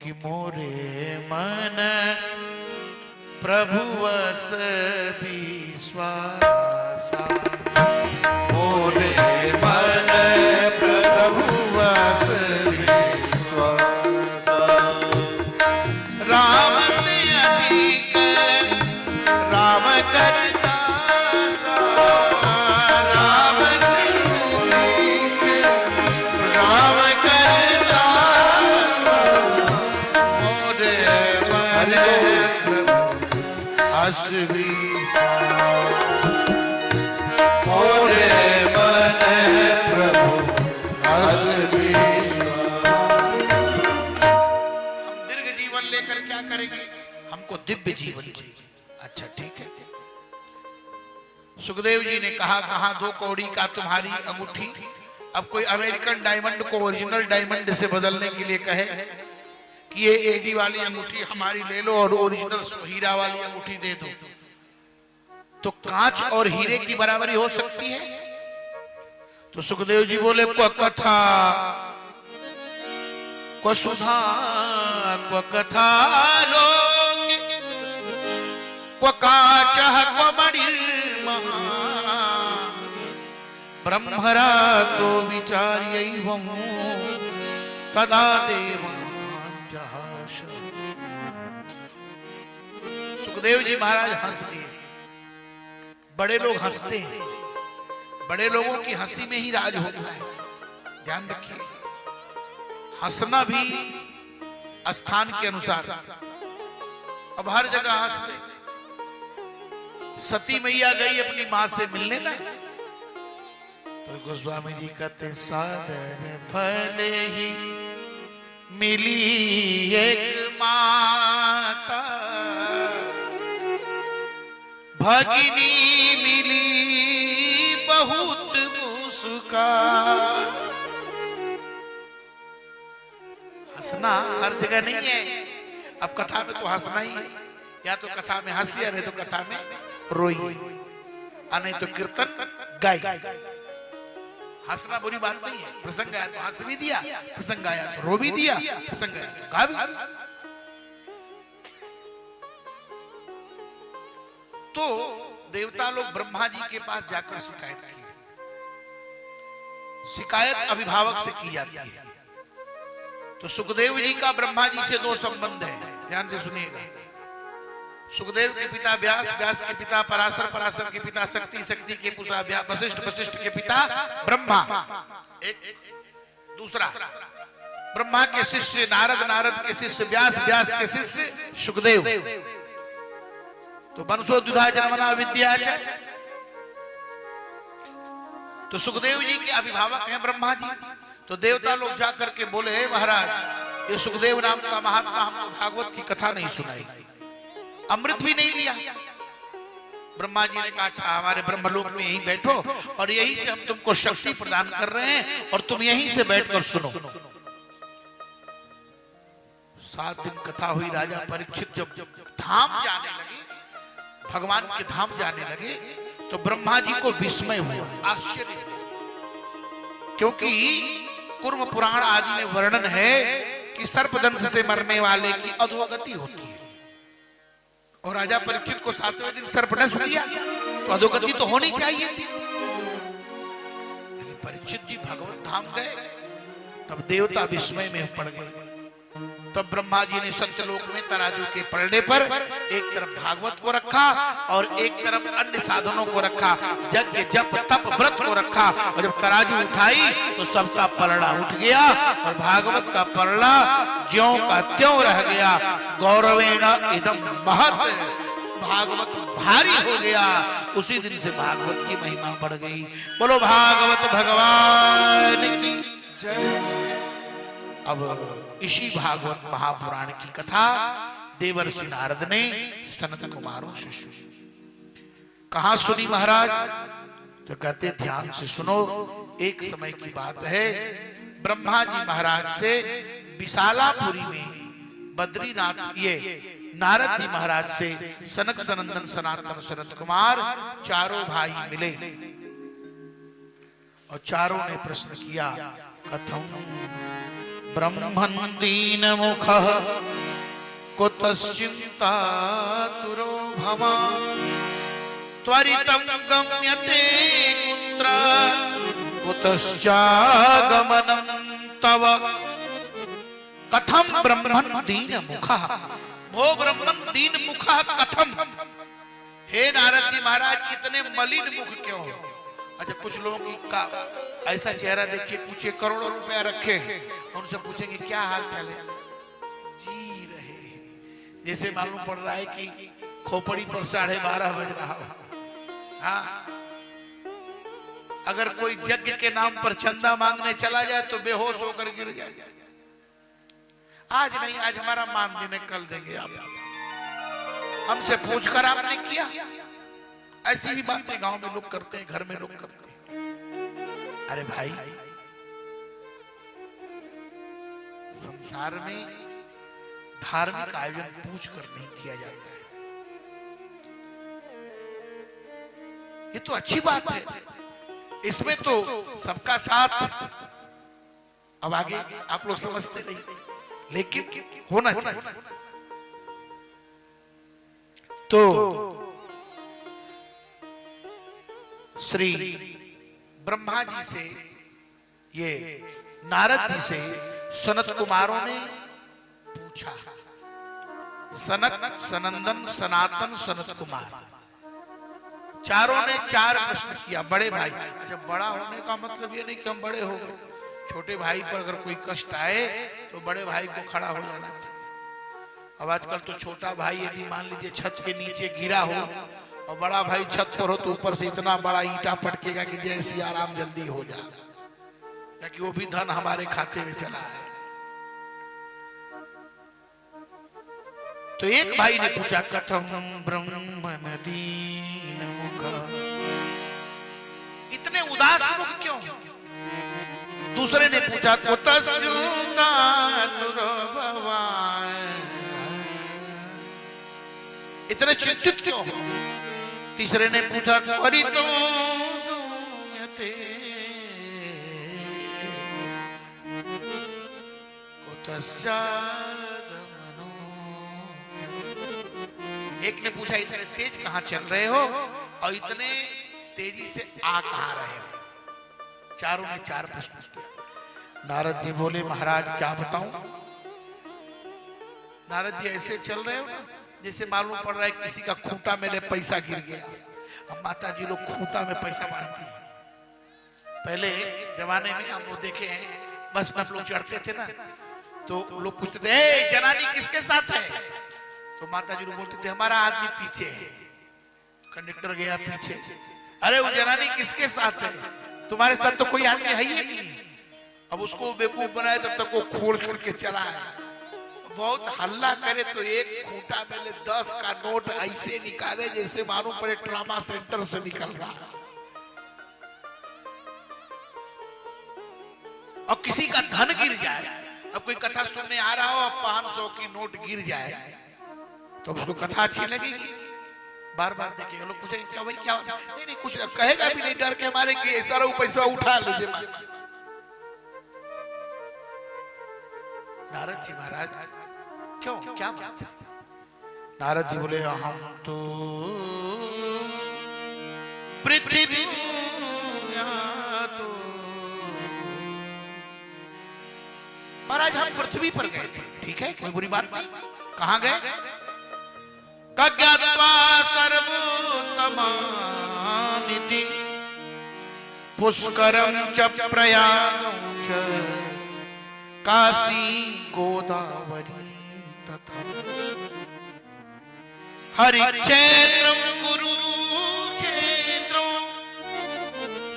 क्योंकि मोरे मन प्रभु वस विश्वासा, मोरे मन प्रभु वस विश्वासा। राम अधिक राम करदासा, राम अधिक राम करदासा। मोरे मन हस मोरे मन प्रभु हस। हम दीर्घ जीवन लेकर क्या करेंगे? हमको दिव्य जीवन चाहिए। अच्छा ठीक है। सुखदेव जी ने कहा, कहा 2 कौड़ी का तुम्हारी अंगूठी। अब कोई अमेरिकन डायमंड को ओरिजिनल डायमंड से बदलने के लिए कहे कि ये एडी वाली अंगूठी हमारी ले लो और ओरिजिनल हीरा वाली अंगूठी दे दो, तो कांच और हीरे की बराबरी हो सकती है? तो सुखदेव जी बोले, को कथा को सुधा को कथा लोग को काच को मणिर्महा ब्रह्मरा तो विचार्यैवं तदा देवा। सुखदेव जी महाराज हंस दिए। बड़े लोग हंसते हैं, बड़े लोगों की हंसी में ही राज होता है। ध्यान रखिए, हंसना भी स्थान के अनुसार। अब हर जगह हंसते। सती मैया गई अपनी मां से मिलने ना, तो गोस्वामी जी कहते, सादर भले ही मिली एक माता, भगिनी मिली बहुत मुस्कान। हंसना हर जगह नहीं है। अब कथा में तो हंसना ही है, या तो कथा में हंसिए, नहीं तो कथा में रोइए, नहीं तो कीर्तन गाय। हंसना बुरी बात नहीं है। प्रसंग आया तो हंस भी दिया, प्रसंग आया तो रो भी दिया, प्रसंग आया तो गा भी। तो देवता लोग ब्रह्मा जी के पास जाकर शिकायत की। शिकायत अभिभावक से की जाती है। तो सुखदेव जी का ब्रह्मा जी से 2 संबंध है, ध्यान से सुनिएगा। सुखदेव के पिता व्यास, व्यास के पिता पराशर, पराशर के पिता शक्ति, शक्ति के पिता वशिष्ठ, वशिष्ठ के पिता ब्रह्मा। एक दूसरा ब्रह्मा के शिष्य नारद, नारद के शिष्य व्यास, व्यास के शिष्य सुखदेव। तो वंशो द्विधा जन्मना विद्या। तो सुखदेव जी के अभिभावक हैं ब्रह्मा जी। तो देवता लोग जाकर के बोले, हे महाराज, ये सुखदेव नाम का महात्मा हमको भागवत की कथा नहीं सुनाई, अमृत भी नहीं लिया। ब्रह्मा जी ने कहा, अच्छा हमारे ब्रह्मलोक में यहीं बैठो और यहीं से हम तुमको शक्ति प्रदान कर रहे हैं और तुम यहीं से बैठकर सुनो। 7 दिन कथा हुई। राजा परीक्षित जब धाम जाने लगे, भगवान के धाम जाने लगे, तो ब्रह्मा जी को विस्मय हुआ, आश्चर्य। क्योंकि कुर्म पुराण आदि में वर्णन है कि सर्पदंश से मरने वाले की अधोगति होती है, और राजा परीक्षित को 7वें दिन सर्प डस लिया, तो अधोगति तो होनी चाहिए थी। लेकिन परीक्षित जी भगवत धाम गए, तब देवता विस्मय में पड़ गए। तब ब्रह्मा जी ने सत्यलोक में तराजू के पलड़े पर एक तरफ भागवत को रखा और एक तरफ अन्य साधनों को रखा, यज्ञ जप तप व्रत को रखा, और जब तराजू उठाई तो सबका पलड़ा उठ गया और भागवत का पलड़ा ज्यों का त्यों रह गया। गौरवेण इदम महत्, भागवत भारी हो गया। उसी दिन से भागवत की महिमा बढ़ गई। बोलो भागवत भगवान की जय। अब इसी भागवत महापुराण की कथा देवर्षि नारद ने सनत कुमारों से सुनी। कहां सुनी महाराज? तो कहते ध्यान से सुनो। एक समय की बात है, ब्रह्मा जी महाराज से विशालापुरी में बद्रीनाथ, ये नारद जी महाराज से सनक सनंदन सनातन सनत कुमार चारों भाई मिले और चारों ने प्रश्न किया, कथम ब्रह्मन् दीनमुखः कुतश्चिन्तातुरो भवान् त्वरितं गम्यते कुत्र कुतश्चागमनं तव कथम ब्रह्मन् दीनमुखः भो ब्रह्मन् दीनमुखः कथम। हे नारद जी महाराज इतने मलिन मुख क्यों? अच्छा कुछ लोगों की का ऐसा चेहरा देखिए, पूछिए करोड़ों रुपया रखे उनसे पूछेंगे क्या हाल चाल है, जी रहे, जैसे मालूम पड़ रहा है कि खोपड़ी पर 12:30 बज रहा हो। हाँ, अगर कोई यज्ञ के नाम पर चंदा मांगने चला जाए तो बेहोश होकर गिर जाए। आज नहीं, आज हमारा मान दिन है, कल देंगे आप। हमसे पूछकर आपने किया। ऐसी ही बातें गांव में लोग करते हैं, घर में लोग करते हैं। अरे भाई, संसार में धार्मिक आयोजन पूछकर नहीं किया जाता है। ये तो अच्छी बात है, इसमें तो सबका साथ। अब आगे आप लोग समझते नहीं, लेकिन होना चाहिए। तो श्री ब्रह्मा जी से, ये नारद जी से सनत कुमारों ने पूछा। सनक, सनंदन, सनातन, सनत कुमार, चारों ने 4 प्रश्न किया। बड़े भाई, अच्छा बड़ा होने का मतलब ये नहीं कि हम बड़े हो गए। छोटे भाई पर अगर कोई कष्ट आए तो बड़े भाई को खड़ा हो जाना चाहिए। अब आजकल तो छोटा भाई यदि मान लीजिए छत के नीचे गिरा हो और बड़ा भाई छत पर हो तो ऊपर से इतना बड़ा ईंटा पटकेगा कि जय सिया राम जल्दी हो जाए, ताकि वो भी धन हमारे खाते में चला है। तो एक भाई ने पूछा कथम ब्रह्मन् दीनमुखः, इतने उदास मुख क्यों? दूसरे ने पूछा कुतश्चिन्तातुरो भवान्, इतने चिंतित क्यों? तीसरे ने पूछा त्वरितो गम्यते कुतश्चागमनो। एक ने पूछा इतने तेज कहां चल रहे हो और इतने तेजी से आ कहां रहे हो? चारों ने 4 प्रश्न किए। नारद जी बोले महाराज क्या बताऊं? नारद जी ऐसे चल रहे हो ना जैसे मालूम पड़ रहा है किसी का खूंटा में पैसा गिर गया। अब माता जी लोग खूंटा में पैसा बांधती है। पहले जमाने में हम लोग देखे हैं, बस में हम लोग चढ़ते थे ना तो लोग पूछते थे ए जनानी किसके साथ है? तो माता जी लोग बोलते थे हमारा आदमी पीछे है। कंडक्टर गया पीछे, अरे वो जनानी किसके साथ है? तुम्हारे साथ तो कोई आदमी है ही नहीं। अब उसको बेवकूफ बनाए तब तक वो खोल खोल के चला है। बहुत हल्ला करे तो एक खूंटा में ले 10 का नोट ऐसे निकाले जैसे मालूम पड़े ट्रामा सेंटर से निकल रहा। और किसी का धन गिर जाए, अब कोई कथा सुनने आ रहा हो, अब 500 की नोट गिर जाए तो उसको कथा अच्छी लगेगी, बार बार देखेगा। लोग पूछेंगे क्या भाई क्या? नहीं नहीं कुछ कहेगा भी नहीं, डर के हमारे कि सारा पैसा उठा लीजिए। नारद जी महाराज क्यों, क्या बात है? नारद जी बोले हम तो पृथ्वी तो महाराज हम पृथ्वी पर गए थे, ठीक है कोई बुरी बात नहीं। कहां गए? कज्ञात्वा सर्वोत्तमानिति पुष्करम च प्रयागं च काशी गोदावरी तथा हरिक्षेत्रम कुरुक्षेत्रम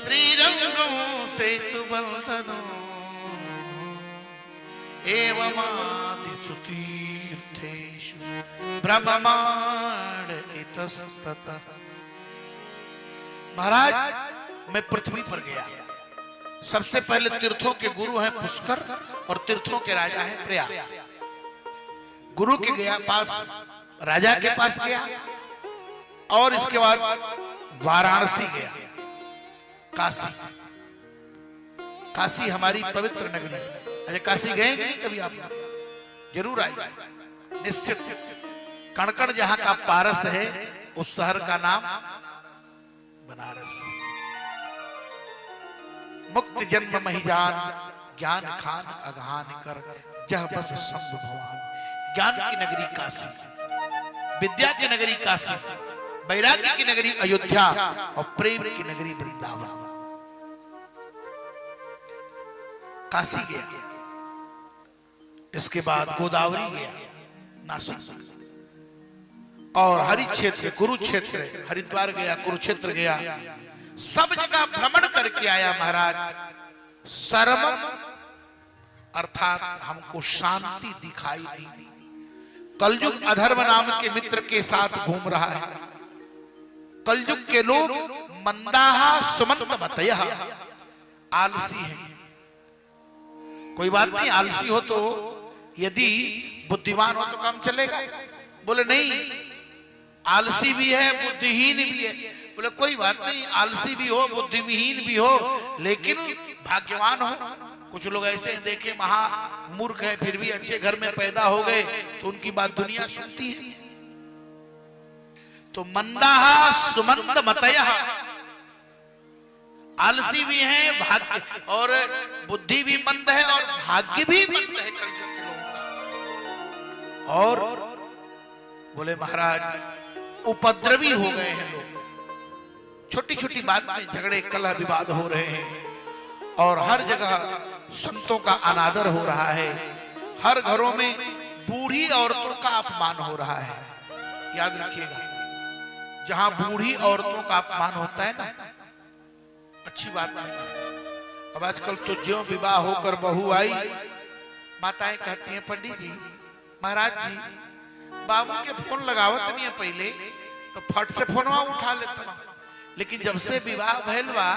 श्रीरंगम सेतुबंधनम एवमादिषु तीर्थेषु ब्रह्मांड इतस्ततः। महाराज मैं पृथ्वी पर गया, सबसे पहले तीर्थों के गुरु हैं पुष्कर और तीर्थों के राजा हैं प्रयाग। गुरु के गया पास, राजा के पास गया और इसके बाद वाराणसी गया, काशी। काशी हमारी पवित्र नगरी है, अरे काशी गए कि नहीं कभी आप? जरूर आइए, निश्चित। कणकण जहां का पारस है, उस शहर का नाम बनारस। मुक्त जन्म महिजान, ज्ञान खान अगहान कर, जह बस शंभु भगवान। ज्ञान की नगरी काशी, विद्या की नगरी काशी, वैराग्य की नगरी अयोध्या और प्रेम की नगरी वृंदावन। काशी गया, इसके बाद गोदावरी गया, नासिक, और हरि क्षेत्र, कुरुक्षेत्र, हरिद्वार गया, कुरुक्षेत्र गया, सब जगह भ्रमण करके आया महाराज। सर्वम अर्थात हमको शांति दिखाई नहीं दी। कलयुग अधर्म नाम के मित्र के साथ घूम रहा है। कलयुग के लोग मंदाहा सुमंत मतयः, आलसी हैं। कोई बात नहीं, आलसी हो तो, यदि बुद्धिमान हो तो काम चलेगा। बोले नहीं, आलसी भी है बुद्धिहीन भी है। बोले कोई बात नहीं, आलसी भी हो बुद्धिहीन भी हो, लेकिन भाग्यवान हो। कुछ लोग ऐसे देखे महा मूर्ख है, फिर भी अच्छे घर में पैदा हो गए, तो उनकी बात दुनिया सुनती है। तो मंदाहा सुमंत मतयः, आलसी भी है, भाग्य और बुद्धि भी मंद है और भाग्य भी मंद है। और बोले महाराज उपद्रवी हो गए हैं लोग, छोटी छोटी बात में झगड़े कलह विवाद हो रहे हैं, और हर जगह संतों का अनादर हो रहा है। हर घरों में बूढ़ी औरतों का अपमान हो रहा है। याद रखिएगा, जहां बूढ़ी औरतों का अपमान होता है ना, अच्छी बात नहीं। अब आजकल तो ज्यों विवाह होकर बहू आई, माताएं कहती हैं पंडित जी, महाराज जी, बाबू के फोन लगावत नहीं है, पहले तो फट से फोनवा उठा लेता, लेकिन जब से विवाह भैलवा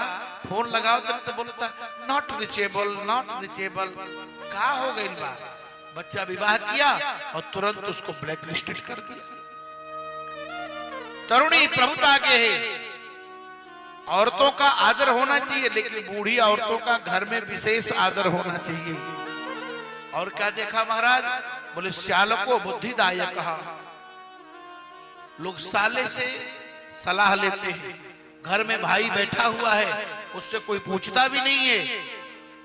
फोन लगाओ तो बोलता नॉट रिचेबल, नॉट रिचेबल। का हो गई बा? बच्चा विवाह किया और तुरंत उसको ब्लैक लिस्टेड कर दिया। तरुणी प्रभुता के है, औरतों का आदर होना चाहिए, लेकिन बूढ़ी औरतों का घर में विशेष आदर होना चाहिए। और क्या देखा महाराज? बोले श्यालको बुद्धिदायक, लोग साले से सलाह लेते हैं। घर में भाई बैठा हुआ है, उससे कोई पूछता भी नहीं है,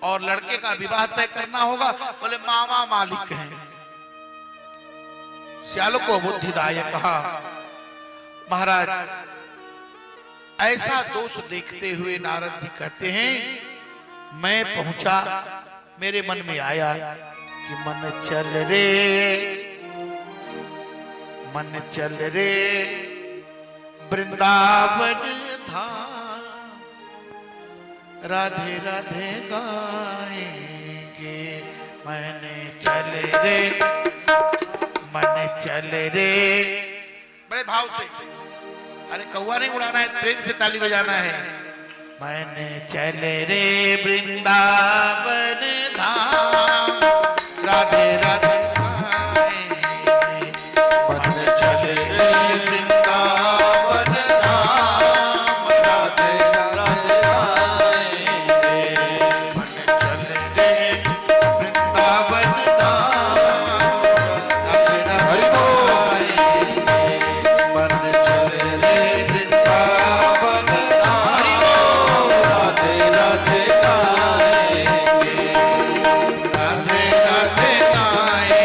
और लड़के का विवाह तय करना होगा, बोले मामा मालिक हैं। श्यालको बुद्धिदायक महाराज। ऐसा दोष देखते हुए नारद जी कहते हैं, मैं पहुंचा, मेरे मन में आया कि मन चल रे, मन चल रे वृंदावन धाम, राधे राधे गाएंगे। मन चल रे, मन चल रे, बड़े भाव से। अरे कौवा नहीं उड़ाना है, ट्रेन से ताली बजाना है। मन चल रे वृंदावन धाम, राधे राधे गाएंगे। मन चल रे वृंदावन धाम, राधे राधे गाएंगे। मन चल रे वृंदावन धाम, राधे राधे गाएंगे। मन चल रे वृंदावन धाम, राधे राधे गाएंगे। राधे राधे गाएंगे।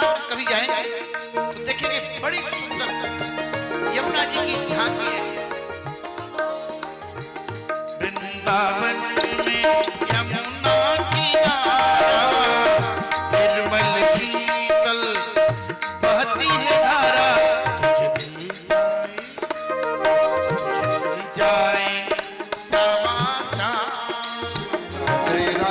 वृंदावन कभी जाएंगे तो देखेंगे बड़ी सुंदर यमुना जी की झांकी है। वृंदावन में यमुना की धारा निर्मल शीतल बहती है धारा, तुझे मिल जाए सामा श्याम। तेरा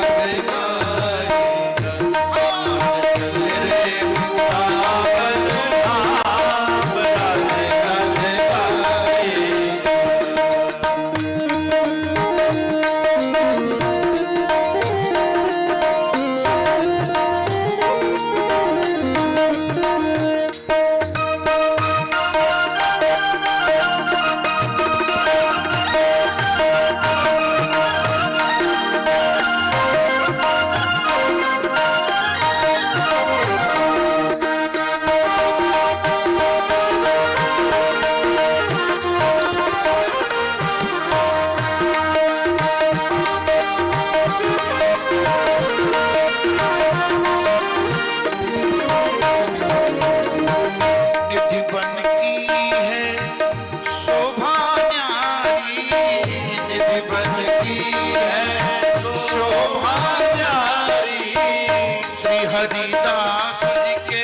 हरिदास जी के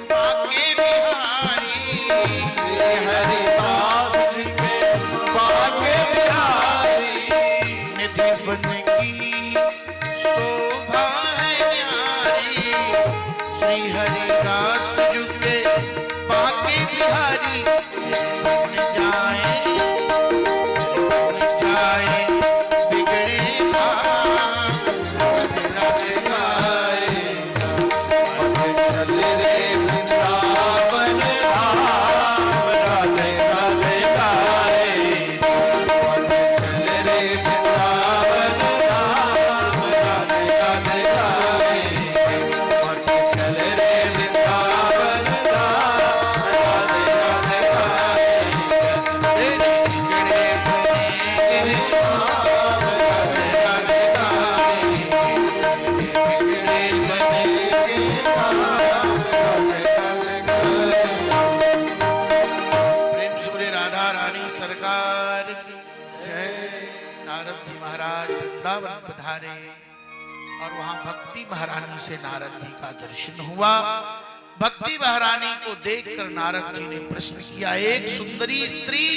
बाके बिहारी, श्री हरिदास जी के बाके बिहारी, निधि बन की शोभा है न्यारी, श्री हरिदास जी के बाके बिहारी। बन जाए बिगड़े पधारे और वहां भक्ति महारानी से नारद जी का दर्शन हुआ। भक्ति महारानी को देखकर नारद जी ने प्रश्न किया, एक सुंदरी स्त्री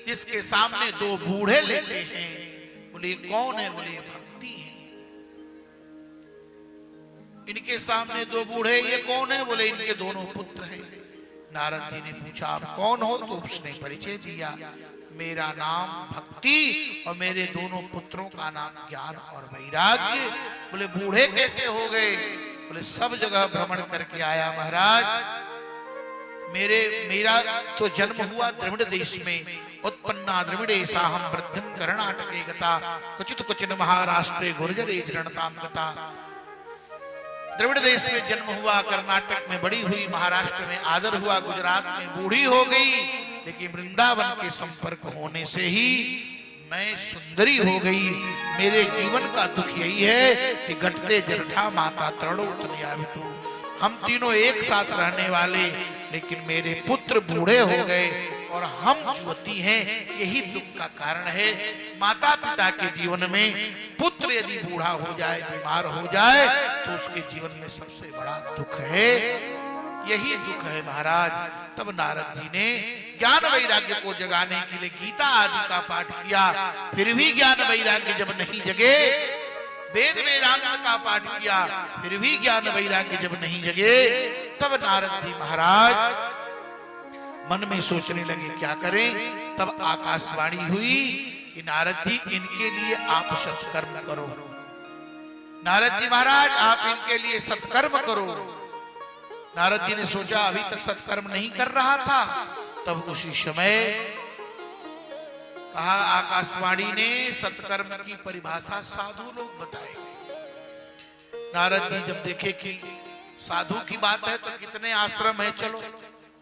जिसके सामने दो बूढ़े लेटे हैं, बोले कौन है? बोले भक्ति है। इनके सामने दो बूढ़े, ये कौन है? बोले इनके दोनों पुत्र हैं। नारद जी ने पूछा आप कौन हो? तो उसने परिचय दिया, मेरा नाम भक्ति और मेरे दोनों पुत्रों का नाम ज्ञान और वैराग्य। बोले बूढ़े कैसे हो गए? बोले सब जगह भ्रमण करके आया महाराज। मेरा तो जन्म हुआ द्रविड़ देश में, उत्पन्ना द्रविड़े साहम वृद्धिम कर्णाटके गता, क्वचित क्वचिन महाराष्ट्रे गुर्जरे जनताम गता। द्रविड़ देश में जन्म हुआ, कर्नाटक में बड़ी हुई, महाराष्ट्र में आदर हुआ, गुजरात में बूढ़ी हो गई, लेकिन वृंदावन के संपर्क होने से ही मैं सुंदरी हो गई। मेरे जीवन का दुख यही है कि घटते जरठा माता तरणो तनयावितु, हम तीनों एक साथ रहने वाले, लेकिन मेरे पुत्र बूढ़े हो गए और हम युवती हैं, यही दुख का कारण है। माता पिता के जीवन में पुत्र यदि बूढ़ा हो जाए, बीमार हो जाए, तो उसके जीवन में सबसे बड़ा दुख है, यही दुख है महाराज। तब नारद जी ने ज्ञान वैराग्य को जगाने के लिए गीता आदि का पाठ किया, फिर भी ज्ञान वैराग्य जब नहीं जगे, वेद वेदांत का पाठ किया, फिर भी ज्ञान वैराग्य जब नहीं जगे, तब नारद जी महाराज मन में सोचने लगे क्या करें। तब आकाशवाणी हुई कि नारद जी इनके लिए आप सत्कर्म करो। नारद जी महाराज आप इनके लिए सत्कर्म करो। नारद जी ने सोचा अभी तक सत्कर्म नहीं कर रहा था, तब उसी समय कहा आकाशवाणी ने सत्कर्म की परिभाषा साधु लोग बताए। नारद जी जब देखे कि साधु की बात है तो कितने आश्रम है, चलो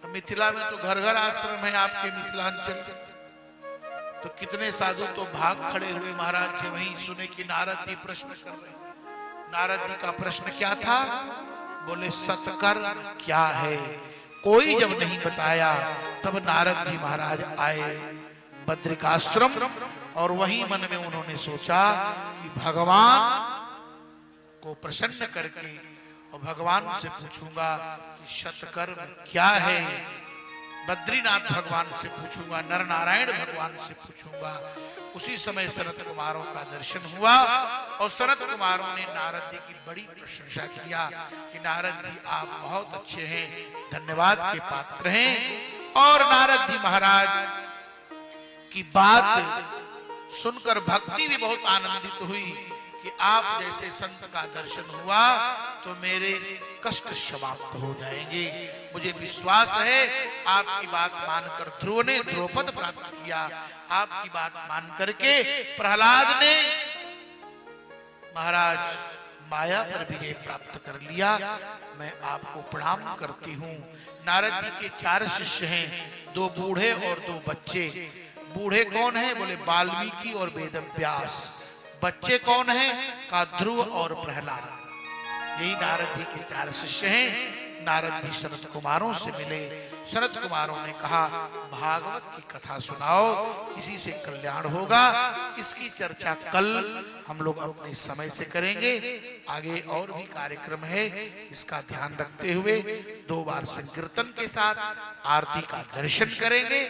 मिथिला में तो घर घर आश्रम है आपके मिथिलांचल, तो कितने साधु तो भाग खड़े हुए महाराज जी वहीं सुने कि नारद जी प्रश्न कर रहे। नारद जी का प्रश्न क्या था? बोले सत्कर्म क्या है? कोई जब नहीं बताया तब नारद जी महाराज आए बद्रिकाश्रम और वहीं मन में उन्होंने सोचा कि भगवान को प्रसन्न करके और भगवान से पूछूंगा कि सत्कर्म क्या है। बद्रीनाथ भगवान से पूछूंगा, नर नारायण भगवान से पूछूंगा। उसी समय सनत कुमारों का दर्शन हुआ और सनत कुमारों ने नारद जी की बड़ी प्रशंसा किया कि नारद जी आप बहुत अच्छे हैं, धन्यवाद के पात्र हैं। और नारद जी महाराज की बात सुनकर भक्ति भी बहुत आनंदित हुई कि आप जैसे संत का दर्शन हुआ तो मेरे कष्ट समाप्त हो जाएंगे। मुझे विश्वास है आपकी बात मानकर ध्रुव ने ध्रुवपद प्राप्त किया। आपकी बात मान करके प्रहलाद ने महाराज माया पर विजय प्राप्त कर लिया। मैं आपको प्रणाम करती हूँ। नारद जी के 4 शिष्य हैं, 2 बूढ़े और 2 बच्चे। बूढ़े कौन है? बोले वाल्मीकि और वेदव्यास। बच्चे कौन हैं? का ध्रुव और प्रहलाद। यही नारद जी के 4 शिष्य हैं। नारद जी सनत कुमारों से मिले। सनत कुमारों ने कहा भागवत की कथा सुनाओ, इसी से कल्याण होगा। इसकी चर्चा कल हम लोग अपने समय से करेंगे। आगे और भी कार्यक्रम है, इसका ध्यान रखते हुए 2 बार संकीर्तन के साथ आरती का दर्शन करेंगे।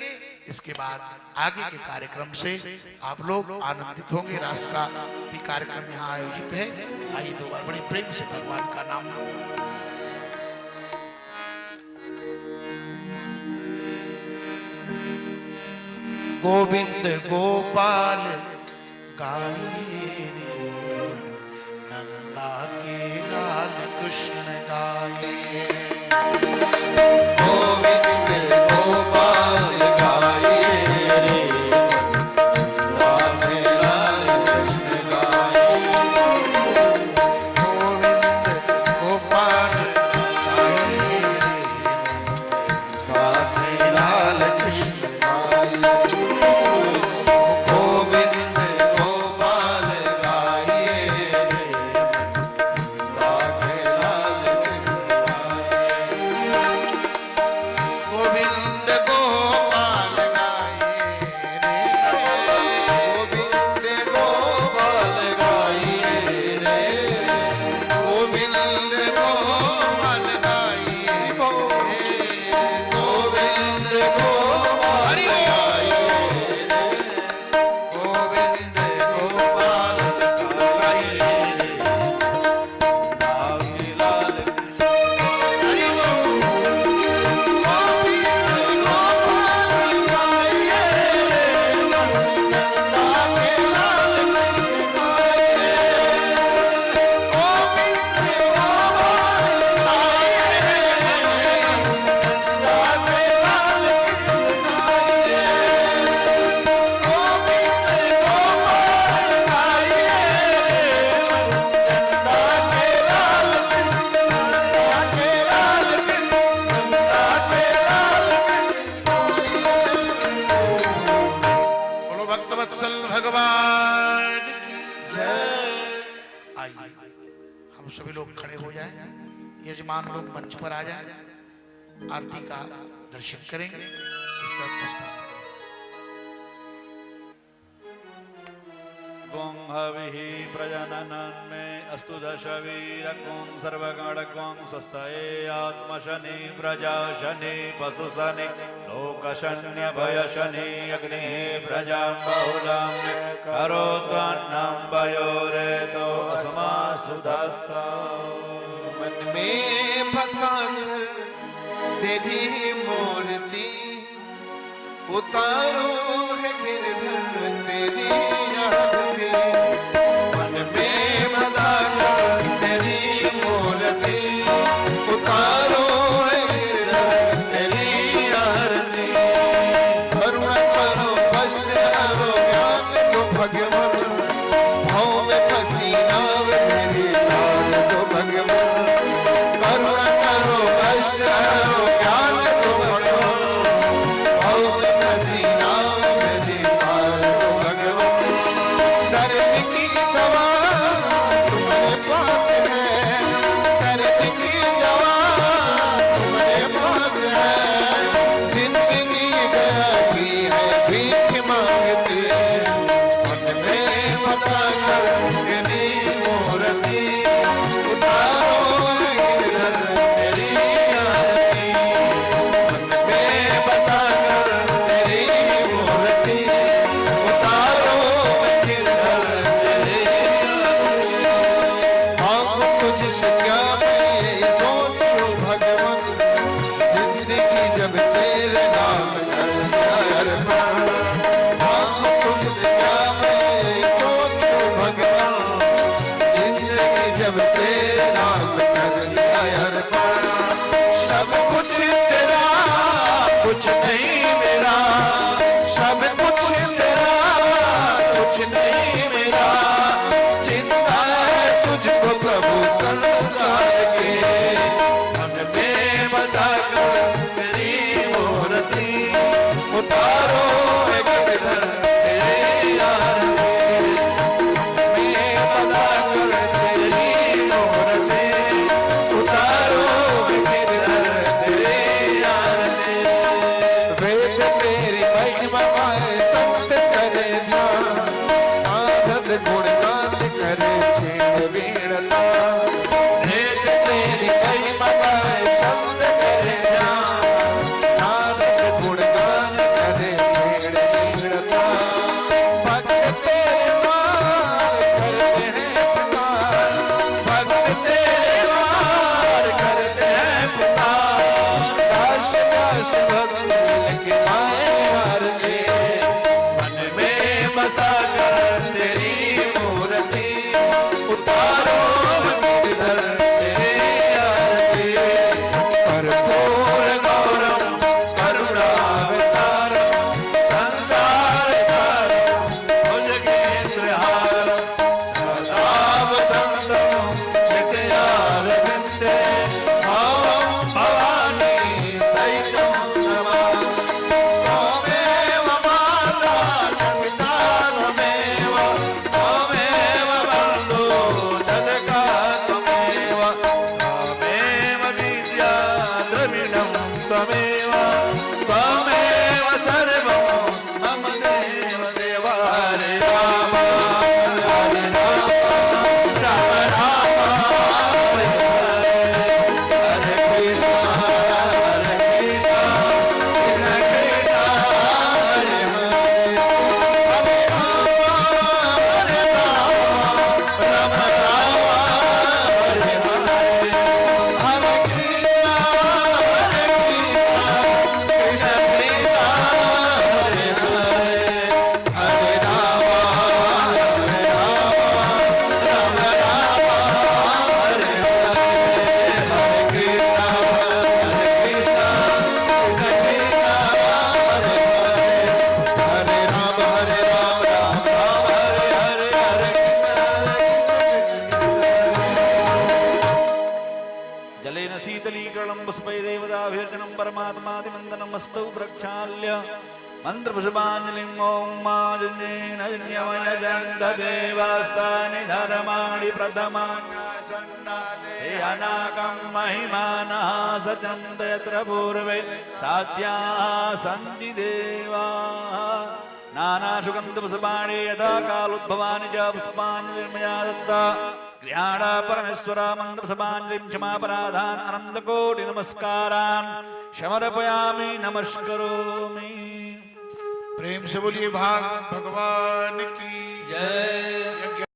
इसके बाद आगे के कार्यक्रम से आप लोग आनंदित होंगे। रास का भी कार्यक्रम यहाँ आयोजित है। आइए 2 बार बड़ी प्रेम से भगवान का नाम। गोविंद गोपाल गाइए रे, नंदा के लाल कृष्ण गाइए। गोविंद गोपाल गाइए रे, नंदा के लाल कृष्ण गाइए। गोविंद गोपाल गाइए रे, नंदा के लाल कृष्ण गाइए। यजमान लोग मंच पर आ जाएं, आरती का दर्शन करेंगे। इसका प्रस्ताव गों हविहि प्रजननं मे अस्तु दशवीरगुं सर्वगणगुं स्वस्तये आत्मशनि प्रजाशनि पशुशनि लोकशन्यभयशनि अग्निः प्रजां बहुलां करोत्वन्नं पयोरेतो अस्मासु दत्ता। मन में फंसा कर तेरी मूर्ति उतारो है गिरधर तेरी आरती। मन में फंसा कर तेरी मूर्ति उतारो है गिरधर तेरी आरती। करुणा करो कष्ट हरो ज्ञान दो भगवान, भाव में फंसी नाव मेरी नाव दो भगवान। करुणा करो कष्ट हरो ज्ञान दो भगवान, भाव में फंसी नाव मेरी नाव दो भगवान। त्वमेव त्वमेव सर्वं मम देव देव हरे राम हरे राम राम राम हरे हरे कृष्ण कृष्ण कृष्ण हरे हरे हरे राम राम राम हरे हरे हरे कृष्ण कृष्ण कृष्ण हरे हरे हरे राम राम राम हरे हरे हरे कृष्ण कृष्ण कृष्ण हरे हरे हरे राम राम राम हरे हरे हरे कृष्ण जलेन शीतलीकरणं पुष्पै देवताभिर्जनं परमात्मादिमन्दनमस्तौ प्रक्षाल्य मन्त्रपुष्पाञ्जलिं ॐ माजन्येन जन्यमयजन्तदेवास्तानि धर्माणि प्रथमान्यासन्नादे अनाकं महिमानः सचन्त यत्र पूर्वे साध्याः सन्ति देवाः नानाशुगन्धपुष्पाणि यथा कालोद्भवानि च पुष्पाञ्जलिर्मया दत्ता गृहाण परमेश्वरा मन्त्रपुष्पाञ्जलिं क्षमापराधान् अनन्तकोटि नमस्कारान् समर्पयामि नमस्करोमि। प्रेम से बोलिए भागवत भगवान की जय।